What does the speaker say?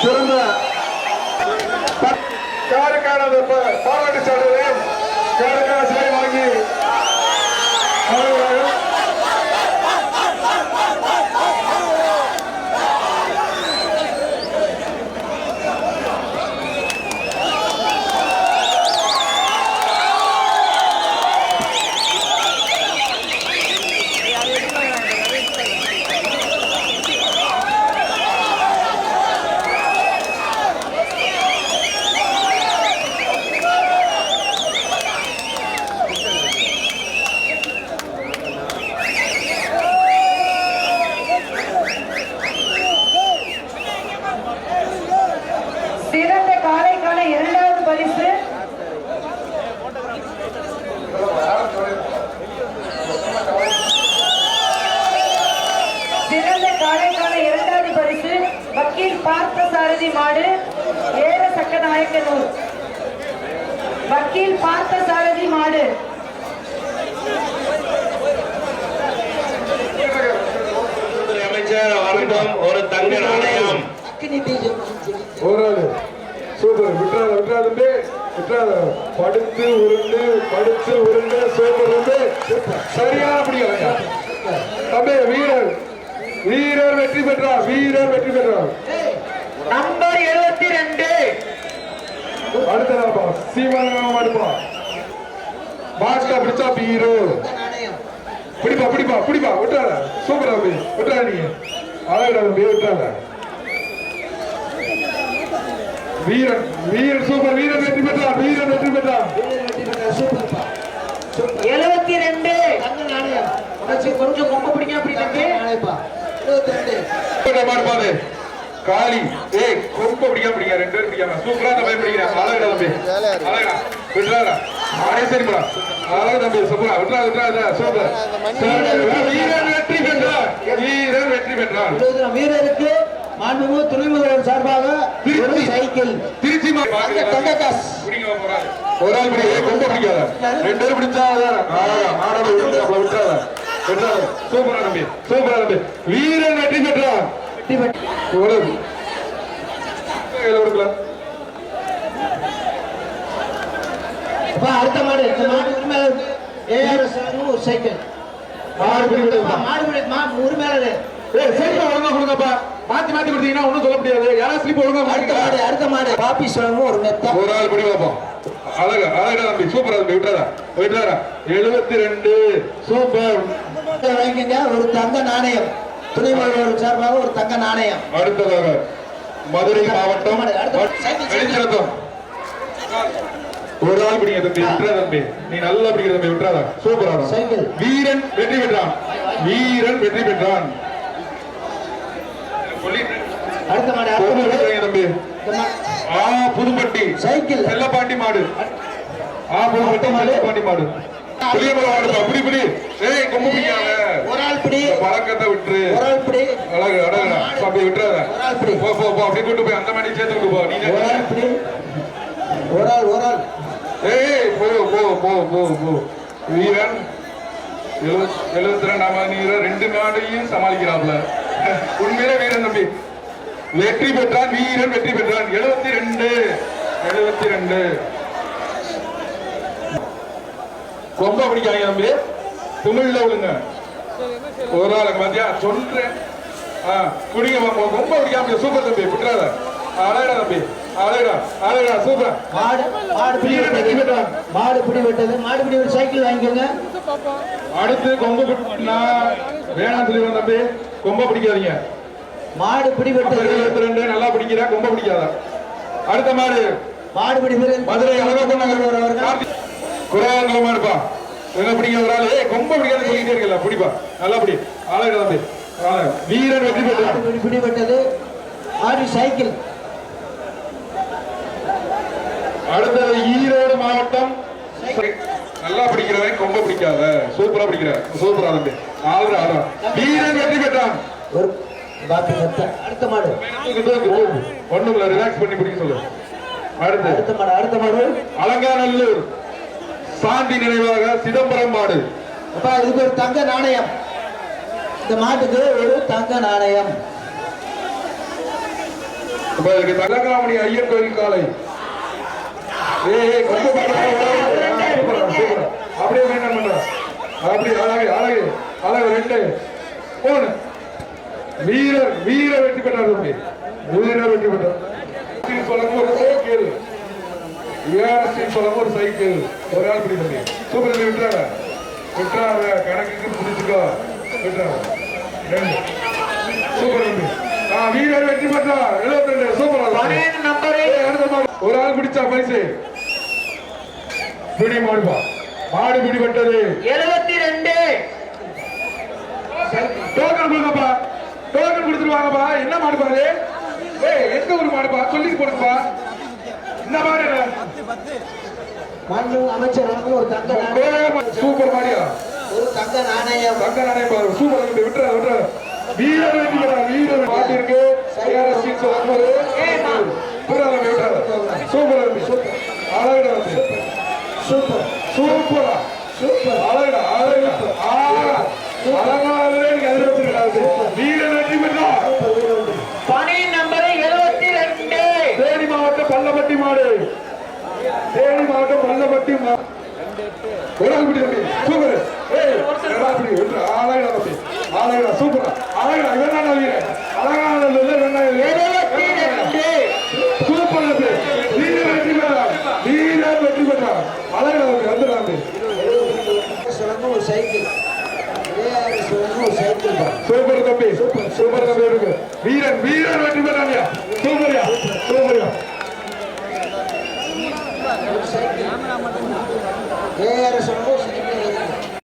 சிறந்த காருக்கான பாராட்டு சான்றிதழையும் காருக்கான சிலை வாங்கி வக்கீல் பார்த்தசாரதி மாடு ஏர சக்கநாயக்கனூர். வக்கீல் பார்த்தசாரதி மாடு அமைச்சர் அவர்களிடம் ஒரு தங்க நாணயம். ஒரு சூப்பர் விட்டுறாது படுத்து உருண்டு சூப்பர் சரியான பிடிக்கலாம் தம்பி. வீரர் வெற்றி பெற்றார். நம்பர் 72 அடுத்த சீமானம் அடுப்பா பாஸ்கா பிடிச்சா ஹீரோ பிடிப்பா விட்டுறாத. சூப்பரா விட்டுறா நீங்க அழகா விட்டுறாத. வீரன் சூப்பர். வீரன் வெற்றி பெற்றார். 72 கொஞ்சம் கொம்ப பிடிங்க. அப்படி காலி கொம்ப பிடிக்க 2 பேரும் பிடிக்காம சூப்பரா தம்பி பிடிக்கிறாங்க. அழகா தம்பி விட்டுறாரா சரிப்பா. அழகா தம்பி சூப்பரா விட்டுறாரு. சூப்பர். வீரன் வெற்றி பெற்றார். வீரருக்கு மாண்புமிகு துணை முதல்வர் சார்பாக சைக்கிள் திருச்சி ஒரு ஆள் பிடிக்க கொம்ப பிடிக்காத 2 பேரும் பிடிச்சா விட்டுறாத. சூப்பரா தம்பி. வீரன் வெற்றி பெற்றார். அடுத்த மாடு ஒரு சைக்கிள் உரிமையாளர் ஒழுங்கா கொடுங்கப்பா. மாத்தி கொடுத்தீங்கன்னா ஒண்ணும் சொல்ல முடியாது. யாராவது ஸ்லிப் ஒழுங்கா அடுத்த மாடு பாப்பி சொல்லணும் ஒரு மெத்த ஒரு ஆள் படி பார்ப்போம். அழகா தம்பி சூப்பரா தம்பி விட்டுறாரா 72 சூப்பர். வாங்கிங்க ஒரு தங்க நாணயம். துணை முதல்வர் சார்பாக ஒரு தங்க நாணயம். அடுத்ததாக மதுரை மாவட்டம் வெளிச்சரத்தம் ஒரு ஆள் பிடிங்க தம்பி. விட்டுறா தம்பி. நீ நல்லா பிடிக்கிற தம்பி. விட்டுறாதா. சூப்பரா சைக்கிள். வீரன் வெற்றி பெற்றான். அடுத்த மாடு தம்பி புதுப்பட்டி சைக்கிள் செல்லப்பாண்டி மாடு. செல்லப்பாண்டி மாடு அப்படி கொம்பு பிடிக்காத. ஒரு ஆள் பிடி பழக்கத்தை விட்டுரு. ஒரு ஆள் பிடி அழகு அப்படி விட்டுறாத. அப்படி கூட்டு போய் அந்த மாதிரி சேர்த்து விட்டு போ. நீ ஒரு ஆள் போ. வீரன் 72 2 நாடையும் சமாளிக்கிறாப்ல. உண்மையிலே வீரன் தம்பி வெற்றி பெற்றான். 72 கொம்ப பிடிக்காங்க தம்பி. தமிழ்ல விழுங்க ஒரு ஆளுக்கு மத்தியா சொல்றேன். குடிங்க கொம்ப பிடிக்காம சூப்பர் தம்பி. விட்டுறாத. அழகா தம்பி சூப்பரா. மாடு பிடி வெட்டது. சைக்கிள் வாங்கிக்கோங்க. அடுத்து கொம்ப பிடினா வேணாம் சொல்லி தம்பி. கொம்ப பிடிக்காதீங்க. மாடு பிடி வெட்டது 72 நல்லா பிடிக்கிறா. கொம்ப பிடிக்காத. அடுத்த மாடு பிடி மதுரை குரவாங்கலமா இருப்பா. என்ன பிடிக்க ஒரு ஆளு கொம்ப பிடிக்காத சொல்லிட்டே இருக்கல. பிடிப்பா நல்லா பிடி. அழகா தம்பி. வீரன் வெற்றி பெற்றார். பிடி வெட்டது சைக்கிள். அடுத்தது ஈரோடு மாவட்டம் நல்லா பிடிக்கிறவன் கொம்ப பிடிக்காத. சூப்பரா சூப்பரா தம்பி. வீரன் வெற்றி பெற்றான். அடுத்த மாடு ஒண்ணுல ரிலாக்ஸ் பண்ணி பிடிக்க சொல்லு. அடுத்த மாடு அலங்காநல்லூர் சாந்தி நினைவாக சிதம்பரம் மாடு. இதுக்கு ஒரு தங்க நாணயம். இந்த மாட்டுக்கு ஒரு தங்க நாணயம். இப்ப இதுக்கு தலகாமணி ஐயன் கோயில் காலை கொம்பு அப்படியே மெயின்டைன் பண்ற அப்படி அழகு அழகு அழகு 2 3 வீரர் வெற்றி பெற்றார் தம்பி வீரர் வெற்றி பெற்றார் சொல்லுங்க ஒரு சைக்கிள் சொல்லுங்க ஒரு சைக்கிள் ஒரு ஆள் பிடி தம்பி சூப்பர் தம்பி விட்டுறாங்க கணக்குக்கு பிடிச்சுக்கோ விட்டுறாங்க 2 சூப்பர் தம்பி வீரர் வெற்றி பெற்றார் 72 சூப்பர் நம்பர் ஒரு ஆள் பிடிச்சா பரிசு பிடி மாடுபா மாடு பிடிபட்டது 72 டோக்கன் கொடுங்கப்பா டோக்கன் கொடுத்துருவாங்கப்பா என்ன மாடு பாரு எந்த ஒரு மாடுப்பா சொல்லிட்டு போடுங்கப்பா இந்த மாடு மாண்பு அமைச்சர் அவர்கள் ஒரு தங்க நாணயம் சூப்பர் மாடியா ஒரு தங்க நாணயம் தங்க நாணயம் பாரு சூப்பர் விட்டுற வீரர் வெற்றி பெற்றார் வீரர் மாட்டிற்கு சூப்பர் அழகுடா சூப்பர் சூப்பரா சூப்பர் அழகுடா அழகு அழகாகவே வீரர் வெற்றி பெற்றார் பணி நம்பர் 72 தேனி மாவட்டம் பள்ளப்பட்டி மாடு தேனி மாவட்டம் பள்ளப்பட்டி ஒரு ஆள் பிடி தம்பி சூப்பர் அழகுடா தம்பி அழகுடா சூப்பரா அழகுடா இவன் வீரர் அழகான சூப்பர் தம்பி வீரர் வெற்றி பெற்றார் வீரர் வெற்றி பெற்றார் அழகுடா தம்பி வந்துடா சொல்லுங்க ஒரு சைக்கிள் சொல்லுங்க ஒரு சைக்கிள் சூப்பர் தம்பி சூப்பர் தம்பி இருக்கு வீரன் வெற்றி பெற்றாங்க சூப்பரியா சூப்பரியா ஏஆர் சொல்லுங்க